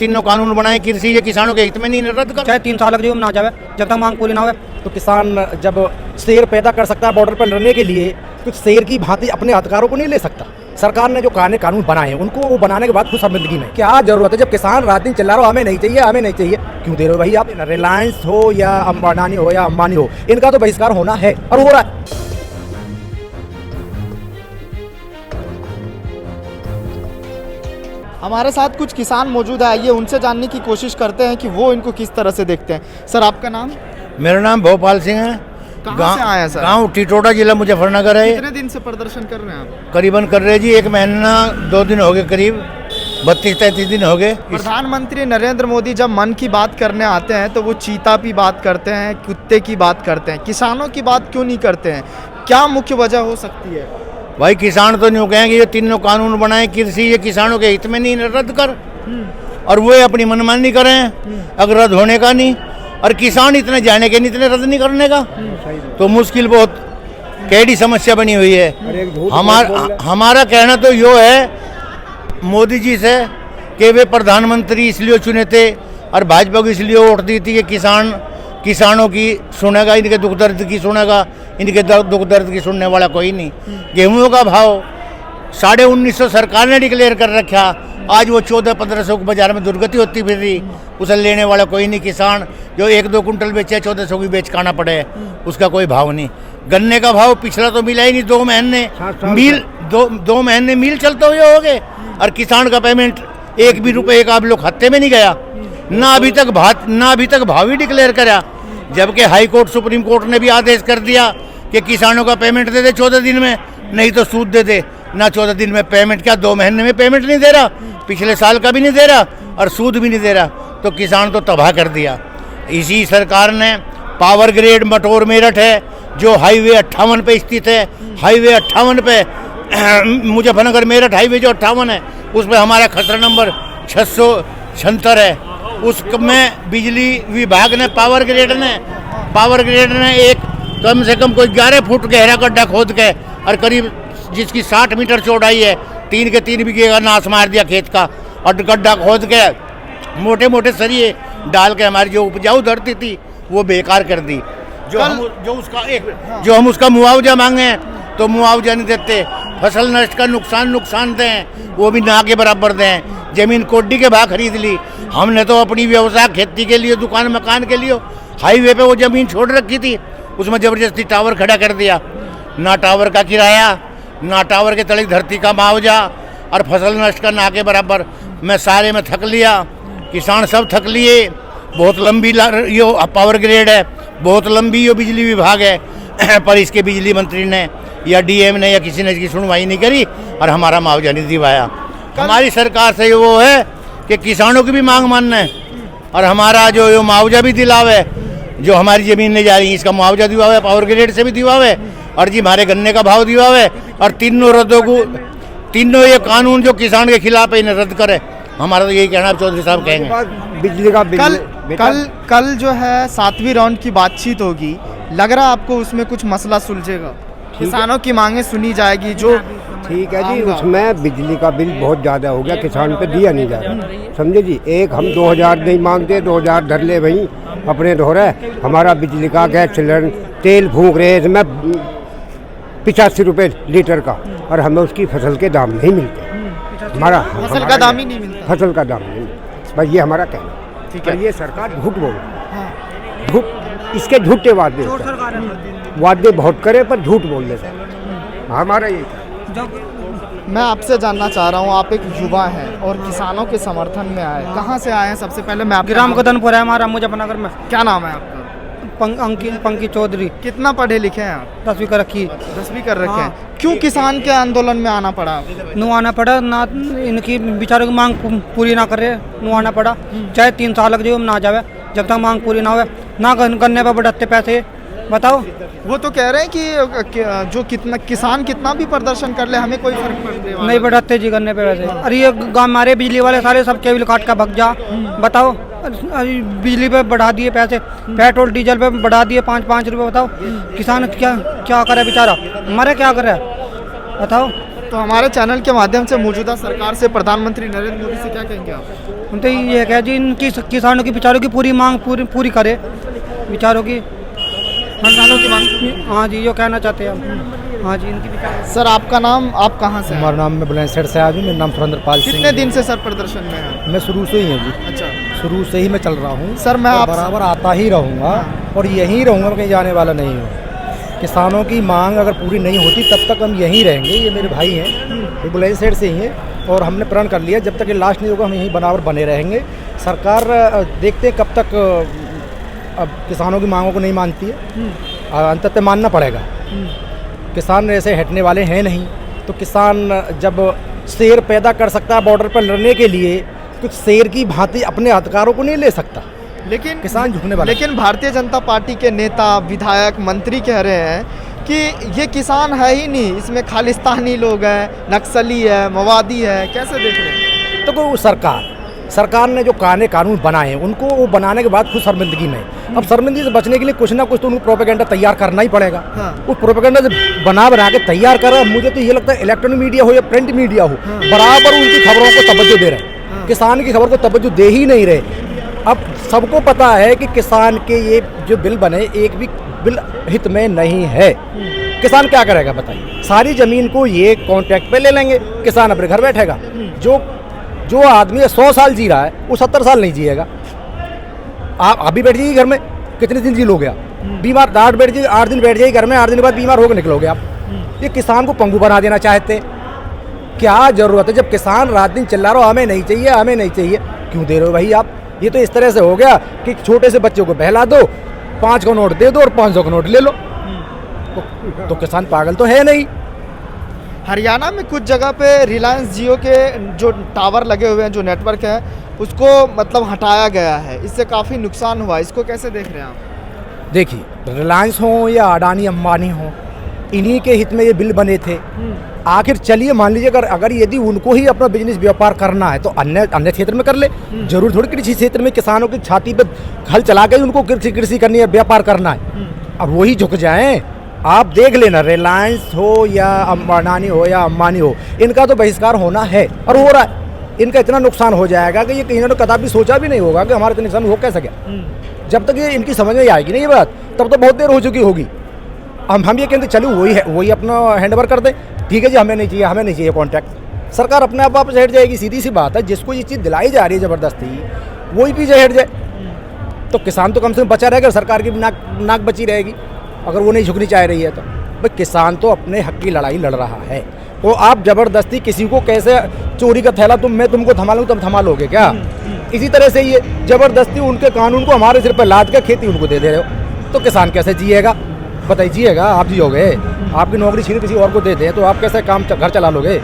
तीनों कानून बनाए कृषि ये किसानों के हित में नहीं, रद्द कर। चाहे 3 साल लग जाए ना जावे, जब तक मांग पूरी ना हो। तो किसान जब शेर पैदा कर सकता है बॉर्डर पर लड़ने के लिए, तो शेर की भांति अपने अधिकारों को नहीं ले सकता। सरकार ने जो कानून बनाए उनको वो बनाने के बाद खुद शर्मिंदगी में क्या जरूरत है? जब किसान रात दिन चिल्ला रहा हो हमें नहीं चाहिए, हमें नहीं चाहिए, क्यों दे रहे हो भाई आप? रिलायंस हो या अंबानी हो या अंबानी हो, इनका तो बहिष्कार होना है और हो रहा है। हमारे साथ कुछ किसान मौजूद है, आइए उनसे जानने की कोशिश करते हैं कि वो इनको किस तरह से देखते हैं। सर आपका नाम? मेरा नाम भोपाल सिंह है। कहाँ से आया सर? गाँव टिटोड़ा, जिला मुजफ्फरनगर है। कितने दिन से प्रदर्शन कर रहे हैं आप? करीबन कर रहे जी 1 महीना 2 दिन हो गए, करीब 32-33 दिन हो गए। प्रधानमंत्री नरेंद्र मोदी जब मन की बात करने आते हैं तो वो चीता की बात करते हैं, कुत्ते की बात करते हैं, किसानों की बात क्यों नहीं करते हैं? क्या मुख्य वजह हो सकती है? भाई किसान तो न्यू कहेंगे ये तीनों कानून बनाए कृषि ये किसानों के हित में नहीं, रद्द कर। और वो अपनी मनमानी करें, अगर रद्द होने का नहीं, और किसान इतने जाने के नहीं, इतने रद्द नहीं करने का, तो मुश्किल बहुत कैडी समस्या बनी हुई है। हमारा कहना तो यो है मोदी जी से कि वे प्रधानमंत्री इसलिए चुने थे और भाजपा को इसलिए वोट दी थी कि किसानों की सुनेगा, इनके दुख दर्द की सुनेगा, इनके दुख दर्द की सुनने वाला कोई नहीं। गेहूं का भाव 1950 सरकार ने डिक्लेयर कर रखा, आज वो 1400-1500 को बाजार में दुर्गति होती फिर रही, उसे लेने वाला कोई नहीं। किसान जो 1-2 कुंटल बेचे 1400 की बेच खाना पड़े, उसका कोई भाव नहीं। गन्ने का भाव पिछला तो मिला ही नहीं, 2 महीने मील 2 महीने मील चलते हुए हो गए, और किसान का पेमेंट 1 भी रुपये का आप लोग खाते में नहीं गया, ना अभी तक भाव ही डिक्लेयर करा। जबकि हाई कोर्ट सुप्रीम कोर्ट ने भी आदेश कर दिया कि किसानों का पेमेंट दे दे 14 दिन में, नहीं तो सूद दे दे। ना 14 दिन में पेमेंट, क्या 2 महीने में पेमेंट नहीं दे रहा, पिछले साल का भी नहीं दे रहा और सूद भी नहीं दे रहा, तो किसान तो तबाह कर दिया। इसी सरकार ने पावर ग्रेड मटोर मेरठ है जो हाईवे 58 पे स्थित है, हाईवे 58 पे मुजफ्फरनगर मेरठ हाईवे जो 58 है उस पर हमारा खसरा नंबर 676 है। उसमें बिजली विभाग ने पावर ग्रेड ने एक कम से कम कोई 11 फुट गहरा गड्ढा खोद के, और करीब जिसकी 60 मीटर चौड़ाई है, 3 के 3 बीघे का नाश मार दिया खेत का, और गड्ढा खोद के मोटे मोटे सरिये डाल के हमारी जो उपजाऊ धरती थी वो बेकार कर दी। जो हम उसका मुआवजा मांगे हैं तो मुआवजा नहीं देते। फसल नष्ट का नुकसान दें वो भी ना के बराबर दें। जमीन कोड्डी के भाव खरीद ली हमने, तो अपनी व्यवसाय खेती के लिए, दुकान मकान के लिए हाईवे पे वो जमीन छोड़ रखी थी, उसमें जबरदस्ती टावर खड़ा कर दिया। ना टावर का किराया, ना टावर के तले धरती का मुआवजा, और फसल नष्ट का ना के बराबर। मैं सारे में थक लिया, किसान सब थक लिए। बहुत लंबी यो पावर ग्रेड है, बहुत लंबी यो बिजली विभाग है, पर इसके बिजली मंत्री ने या डीएम ने या किसी ने इसकी सुनवाई नहीं करी और हमारा मुआवजा नहीं दिवाया। हमारी सरकार से वो है कि किसानों की भी मांग मानना है और हमारा जो मुआवजा भी दिलावे, जो हमारी ज़मीन ले जा रही है इसका मुआवजा दिवावे, पावर ग्रेड से भी दिवावे, और जी हमारे गन्ने का भाव दिवावे, और तीनों ये कानून जो किसान के खिलाफ है इन्हें रद्द करे। हमारा तो यही कहना, चौधरी साहब कहेंगे। बिजली का कल जो है 7वीं राउंड की बातचीत होगी, लग रहा आपको उसमें कुछ मसला सुलझेगा, किसानों की मांगे सुनी जाएगी? जो ठीक है जी, उसमें बिजली का बिल बहुत ज़्यादा हो गया, किसान पे दिया नहीं जा रहा, समझे जी। एक हम 2000 नहीं मांगते, 2000 धर ले भाई अपने धो रहे। हमारा बिजली का गैस सिलेंडर तेल फूंक रहे इसमें 85 रुपये लीटर का, और हमें उसकी फसल के दाम नहीं मिलते। हमारा फसल का दाम ही नहीं मिलता, फसल का दाम नहीं मिलता, बस ये हमारा कहना। ठीक है, ये सरकार झूठ बोल रही, झूठ, इसके झूठे वादे बहुत करे पर झूठ बोल देते हैं। हमारा ये मैं आपसे जानना चाह रहा हूँ, आप एक युवा हैं और किसानों के समर्थन में आए, कहाँ से आए हैं? सबसे पहले मैं ग्राम कदनपुर है हमारा, मुजफ्फरनगर में। क्या नाम है आपका? पंकज चौधरी। कितना पढ़े लिखे हैं आप? 10वीं कर रखी। 10वीं कर रखे हैं। क्यों किसान के आंदोलन में आना पड़ा? नु आना पड़ा ना, इनकी बेचारों की मांग पूरी ना कर रहे, नु आना पड़ा। चाहे 3 साल लग जाए ना जावे, जब तक मांग पूरी ना हो, ना गन्ने पर बढ़ते पैसे। बताओ, वो तो कह रहे हैं कि जो किसान कितना भी प्रदर्शन कर ले हमें कोई फर्क नहीं बढ़ाते जी गन्ने पे वैसे। अरे ये गाँव हमारे बिजली वाले सारे सब केबल काट का भग जा। बताओ, बिजली पे बढ़ा दिए पैसे, पेट्रोल डीजल पे बढ़ा दिए 5-5 रुपये। बताओ किसान क्या करे बेचारा, हमारे क्या करे बताओ। तो हमारे चैनल के माध्यम से मौजूदा सरकार से प्रधानमंत्री नरेंद्र मोदी से क्या कहेंगे आप? उनसे ये कह जी इनकी किसानों की बेचारों की पूरी मांग पूरी करे बेचारों की। किसानों की मांग। हाँ जी जो कहना चाहते हैं हम। हाँ जी इनकी बेचारों। सर आपका नाम, आप कहाँ से हैं? हमारा नाम मैं बुलंदशहर से आया हूँ। मेरा नाम सुरेंद्र पाल सिंह। कितने दिन से सर प्रदर्शन में हैं? मैं शुरू से ही हूँ जी, अच्छा शुरू से ही मैं चल रहा हूँ सर। मैं और आप बराबर आता ही रहूँगा और यहीं रहूँगा, मैं कहीं जाने वाला नहीं हूँ। किसानों की मांग अगर पूरी नहीं होती तब तक हम यहीं रहेंगे। ये मेरे भाई हैं, ये बुलंदशहर से ही हैं और हमने प्रण कर लिया जब तक ये लास्ट नहीं होगा हम यहीं बराबर बने रहेंगे। सरकार देखते हैं कब तक अब किसानों की मांगों को नहीं मानती है, अंततः मानना पड़ेगा। किसान ऐसे हटने वाले हैं नहीं। तो किसान जब शेर पैदा कर सकता है बॉर्डर पर लड़ने के लिए, कुछ शेर की भांति अपने अधिकारों को नहीं ले सकता। लेकिन किसान झुकने वाला। लेकिन भारतीय जनता पार्टी के नेता, विधायक, मंत्री कह रहे हैं कि ये किसान है ही नहीं, इसमें खालिस्तानी लोग हैं, नक्सली है, मवादी है। कैसे देख रहे हैं? तो वो सरकार ने जो कानून बनाए उनको वो बनाने के बाद खुद शर्मिंदगी में, अब शर्मिंदगी से बचने के लिए कुछ ना कुछ तो उनको प्रोपेगेंडा तैयार करना ही पड़ेगा। हाँ। वो प्रोपेगेंडा बना के तैयार कर रहा है। मुझे तो ये लगता है इलेक्ट्रॉनिक मीडिया हो या प्रिंट मीडिया हो, बराबर उनकी खबरों को तवज्जो दे रहे हैं। किसान की खबर को तवज्जो दे ही नहीं रहे। अब सबको पता है कि किसान के ये जो बिल बने एक भी बिल हित में नहीं है। किसान क्या करेगा बताइए? सारी जमीन को ये कॉन्ट्रैक्ट पे ले लेंगे, किसान अपने घर बैठेगा। जो आदमी 100 साल जी रहा है वो 70 साल नहीं जिएगा। आप अभी बैठ जाइए घर में, कितने दिन जी लोगे आप? बीमार 8 दिन बैठ जाइए घर में, 8 दिन बाद बीमार होकर निकलोगे आप। ये किसान को पंगु बना देना चाहते। क्या जरूरत है? जब किसान रात दिन चिल्ला रहा हो हमें नहीं चाहिए, हमें नहीं चाहिए, क्यों दे रहे हो भाई आप? ये तो इस तरह से हो गया कि छोटे से बच्चों को बहला दो, 5 का नोट दे दो और 500 का नोट ले लो। तो किसान पागल तो है नहीं। हरियाणा में कुछ जगह पे रिलायंस जियो के जो टावर लगे हुए हैं, जो नेटवर्क है, उसको मतलब हटाया गया है। इससे काफ़ी नुकसान हुआ। इसको कैसे देख रहे हैं आप? देखिए, रिलायंस हो या अडानी अंबानी हो, इन्हीं के हित में ये बिल बने थे। आखिर चलिए मान लीजिए अगर यदि उनको ही अपना बिजनेस व्यापार करना है तो अन्य क्षेत्र में कर ले। जरूर थोड़ी कृषि क्षेत्र में किसानों की छाती पे हल चला के उनको कृषि करनी है, व्यापार करना है। अब वही झुक जाएं। आप देख लेना, रिलायंस हो या अडानी हो या अंबानी हो, इनका तो बहिष्कार होना है और हो रहा है। इनका इतना नुकसान हो जाएगा कि ये कहीं ना कदापि सोचा भी नहीं होगा कि हमारा इतना नुकसान हो कैसे गया। जब तक ये इनकी समझ में आएगी नहीं ये बात, तब तो बहुत देर हो चुकी होगी। हम ये कहते चलो वही अपना हैंडओवर कर दें, ठीक है जी, हमें नहीं चाहिए कॉन्ट्रैक्ट। सरकार अपने आप वापस हट जाएगी। सीधी सी बात है, जिसको ये चीज़ दिलाई जा रही है ज़बरदस्ती, वही पीछे हट जाए तो किसान तो कम से कम बचा रहेगा, सरकार की भी नाक बची रहेगी। अगर वो नहीं झुकनी चाह रही है तो भाई किसान तो अपने हक की लड़ाई लड़ रहा है। तो आप ज़बरदस्ती किसी को कैसे चोरी का थैला मैं तुमको थमा लूँ, तुम थमा लोगे क्या? इसी तरह से ये ज़बरदस्ती उनके कानून को हमारे सिर पर लाद के खेती उनको दे रहे हो, तो किसान कैसे जिएगा? बताइए, जिएगा? आप जियोगे? आपकी नौकरी छीन किसी और को दे दें तो आप कैसे घर चला लोगे?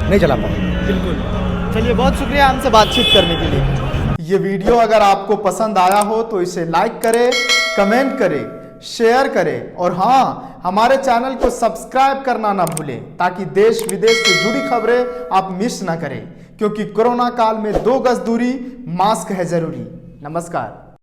नहीं चला पाओगे। बिल्कुल। चलिए, बहुत शुक्रिया हमसे बातचीत करने के लिए। ये वीडियो अगर आपको पसंद आया हो तो इसे लाइक करें, कमेंट करें, शेयर करें और हाँ, हमारे चैनल को सब्सक्राइब करना ना भूलें ताकि देश विदेश से जुड़ी खबरें आप मिस ना करें, क्योंकि कोरोना काल में 2 गज दूरी, मास्क है जरूरी। नमस्कार।